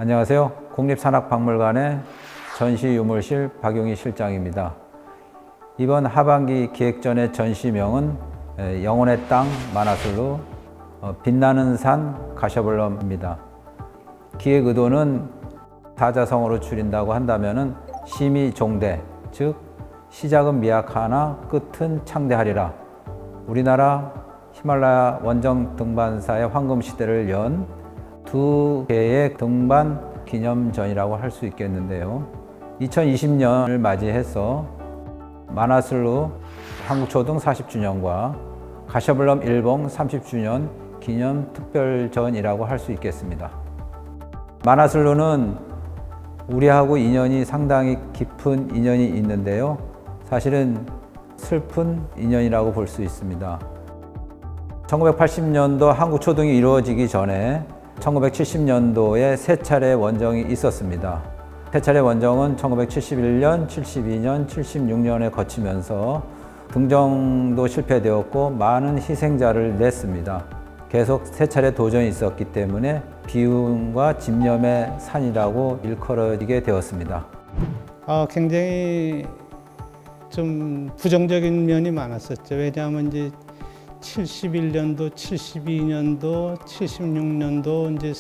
안녕하세요. 국립산악박물관의 전시유물실 박용희 실장입니다. 이번 하반기 기획전의 전시명은 영혼의 땅 만화술로 빛나는 산 가셔블럼입니다. 기획 의도는 사자성어로 줄인다고 한다면 심이 종대, 즉 시작은 미약하나 끝은 창대하리라. 우리나라 히말라야 원정 등반사의 황금 시대를 연 두 개의 등반 기념전이라고 할 수 있겠는데요. 2020년을 맞이해서 만화술로 한국초등 40주년과 가셔블럼 일봉 30주년 기념 특별전이라고 할 수 있겠습니다. 만화술로는 우리하고 인연이 상당히 깊은 인연이 있는데요. 사실은 슬픈 인연이라고 볼 수 있습니다. 1980년도 한국초등이 이루어지기 전에 1970년도에 세 차례 원정이 있었습니다. 세 차례 원정은 1971년, 72년, 76년에 거치면서 등정도 실패되었고 많은 희생자를 냈습니다. 계속 세 차례 도전이 있었기 때문에 비운과 집념의 산이라고 일컬어지게 되었습니다. 굉장히 좀 부정적인 면이 많았었죠. 왜냐하면 이제 71년도, 72년도, 76년도 이제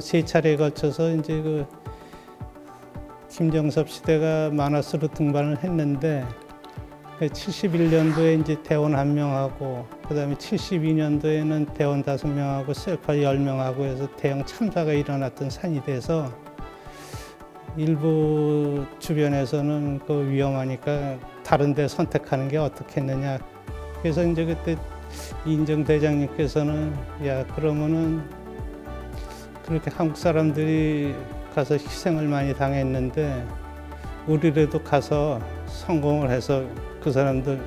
세 차례에 걸쳐서 이제 그 김정섭 시대가 만화술로 등반을 했는데 71년도에 이제 대원 1명하고 그다음에 72년도에는 대원 5명하고 셀파 10명하고 해서 대형 참사가 일어났던 산이 돼서 일부 주변에서는 그 위험하니까 다른 데 선택하는 게 어떻겠느냐. 그래서 이제 그때 이인정 대장님께서는 야 그러면은 그렇게 한국 사람들이 가서 희생을 많이 당했는데 우리라도 가서 성공을 해서 그 사람들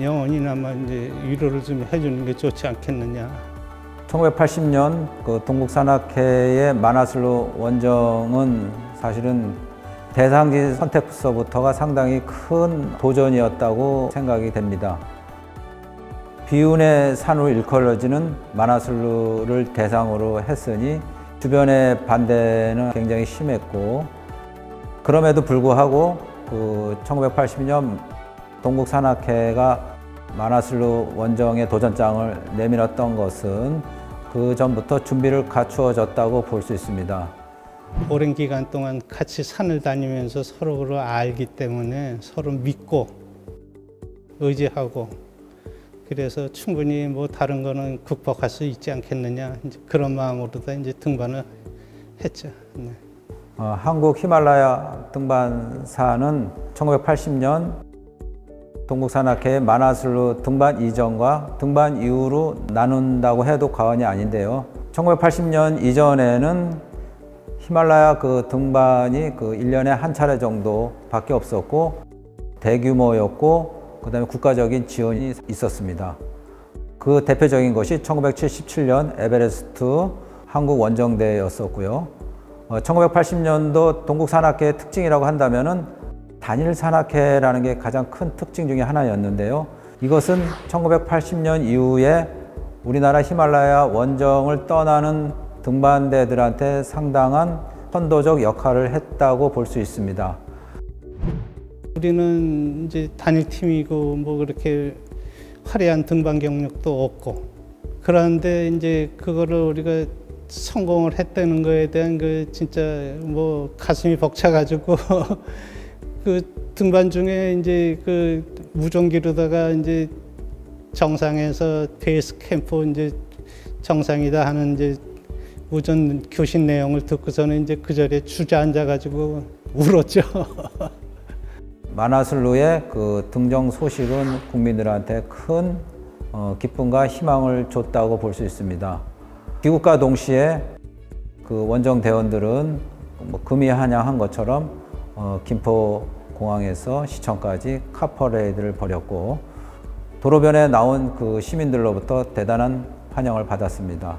영원히나마 이제 위로를 좀 해주는 게 좋지 않겠느냐. 1980년 그 동국산악회의 만화술로 원정은 사실은 대상지 선택서부터가 상당히 큰 도전이었다고 생각이 됩니다. 비운의 산으로 일컬어지는 만화술로를 대상으로 했으니 주변의 반대는 굉장히 심했고, 그럼에도 불구하고 그 1980년 동국산악회가 만화술로 원정의 도전장을 내밀었던 것은 그 전부터 준비를 갖추어졌다고 볼 수 있습니다. 오랜 기간 동안 같이 산을 다니면서 서로를 알기 때문에 서로 믿고 의지하고 그래서 충분히 뭐 다른 거는 극복할 수 있지 않겠느냐 이제 그런 마음으로 이제 등반을 했죠. 네. 한국 히말라야 등반사는 1980년 동국산악회의 만화술로 등반 이전과 등반 이후로 나눈다고 해도 과언이 아닌데요. 1980년 이전에는 히말라야 그 등반이 그 1년에 한 차례 정도밖에 없었고 대규모였고 그다음에 국가적인 지원이 있었습니다. 그 대표적인 것이 1977년 에베레스트 한국 원정대회였었고요. 1980년도 동국산악회의 특징이라고 한다면은 단일 산악회라는 게 가장 큰 특징 중에 하나였는데요. 이것은 1980년 이후에 우리나라 히말라야 원정을 떠나는 등반대들한테 상당한 선도적 역할을 했다고 볼 수 있습니다. 우리는 이제 단일팀이고 뭐 그렇게 화려한 등반 경력도 없고 그런데 이제 그거를 우리가 성공을 했다는 거에 대한 그 진짜 뭐 가슴이 벅차가지고 그 등반 중에 이제 그 무전기로다가 이제 정상에서 베이스 캠프 이제 정상이다 하는 이제 무전 교신 내용을 듣고서는 이제 그 자리에 주저앉아가지고 울었죠. 만화술로의 그 등정 소식은 국민들한테 큰 기쁨과 희망을 줬다고 볼 수 있습니다. 귀국과 동시에 그 원정 대원들은 뭐 금이 한양한 것처럼 김포공항에서 시청까지 카퍼레이드를 벌였고 도로변에 나온 그 시민들로부터 대단한 환영을 받았습니다.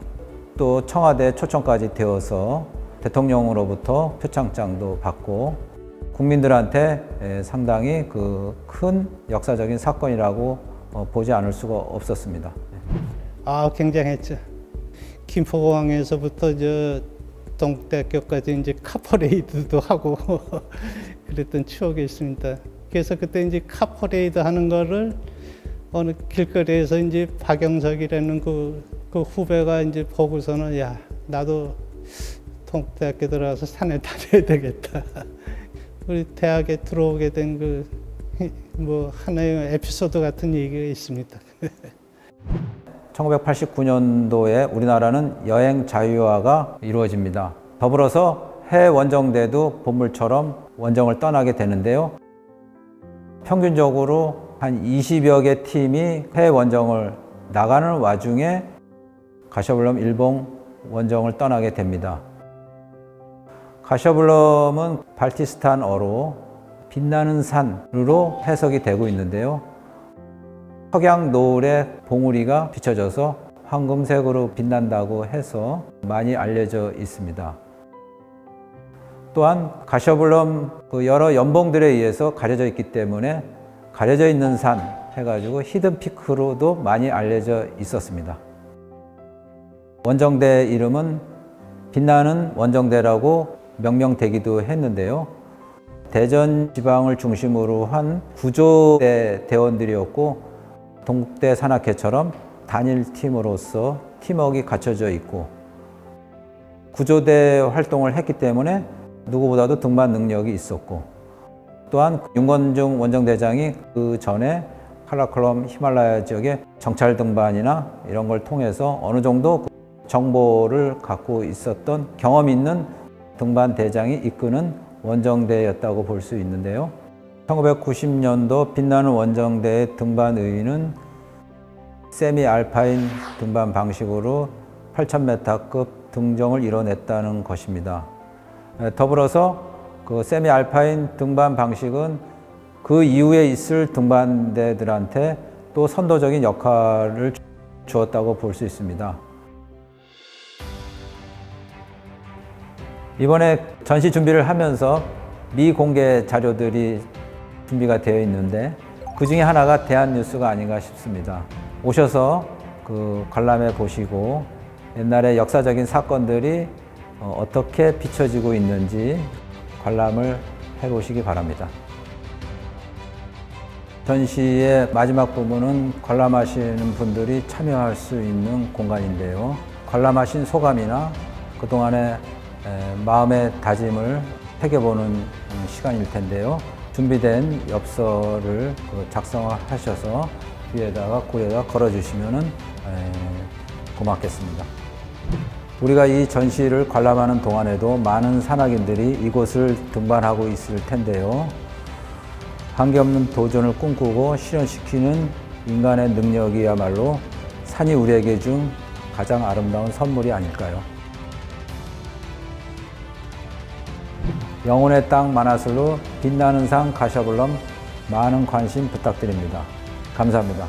또 청와대 초청까지 되어서 대통령으로부터 표창장도 받고 국민들한테 상당히 그 큰 역사적인 사건이라고 보지 않을 수가 없었습니다. 굉장했죠. 김포공항에서부터 동국대학교까지 이제 카퍼레이드도 하고 그랬던 추억이 있습니다. 그래서 그때 이제 카퍼레이드 하는 거를 어느 길거리에서 이제 박영석이라는 그 후배가 이제 보고서는 야, 나도 동국대학교 들어가서 산에 다녀야 되겠다. 우리 대학에 들어오게 된 뭐 하나의 에피소드 같은 얘기가 있습니다. 1989년도에 우리나라는 여행 자유화가 이루어집니다. 더불어서 해외 원정대도 본물처럼 원정을 떠나게 되는데요. 평균적으로 한 20여 개 팀이 해외 원정을 나가는 와중에 가셔블럼 일본 원정을 떠나게 됩니다. 가셔블럼은 발티스탄어로 빛나는 산으로 해석이 되고 있는데요. 석양 노을에 봉우리가 비춰져서 황금색으로 빛난다고 해서 많이 알려져 있습니다. 또한 가셔블럼 여러 연봉들에 의해서 가려져 있기 때문에 가려져 있는 산 해가지고 히든 피크로도 많이 알려져 있었습니다. 원정대 이름은 빛나는 원정대라고 명명되기도 했는데요. 대전 지방을 중심으로 한 구조대 대원들이었고 동국대 산악회처럼 단일팀으로서 팀워크가 갖춰져 있고 구조대 활동을 했기 때문에 누구보다도 등반 능력이 있었고 또한 윤건중 원정대장이 그 전에 카라콜럼 히말라야 지역의 정찰 등반이나 이런 걸 통해서 어느 정도 정보를 갖고 있었던 경험 있는 등반 대장이 이끄는 원정대였다고 볼 수 있는데요. 1990년도 빛나는 원정대의 등반 의의는 세미 알파인 등반 방식으로 8,000m급 등정을 이뤄냈다는 것입니다. 더불어서 그 세미 알파인 등반 방식은 그 이후에 있을 등반대들한테 또 선도적인 역할을 주었다고 볼 수 있습니다. 이번에 전시 준비를 하면서 미공개 자료들이 준비가 되어 있는데 그 중에 하나가 대한뉴스가 아닌가 싶습니다. 오셔서 그 관람해 보시고 옛날의 역사적인 사건들이 어떻게 비춰지고 있는지 관람을 해 보시기 바랍니다. 전시의 마지막 부분은 관람하시는 분들이 참여할 수 있는 공간인데요. 관람하신 소감이나 그동안의 마음의 다짐을 새겨보는 시간일 텐데요. 준비된 엽서를 작성하셔서 뒤에다가 굴에다 걸어주시면 고맙겠습니다. 우리가 이 전시를 관람하는 동안에도 많은 산악인들이 이곳을 등반하고 있을 텐데요. 한계없는 도전을 꿈꾸고 실현시키는 인간의 능력이야말로 산이 우리에게 준 가장 아름다운 선물이 아닐까요? 영혼의 땅 만화술로 빛나는 산 가셔블럼 많은 관심 부탁드립니다. 감사합니다.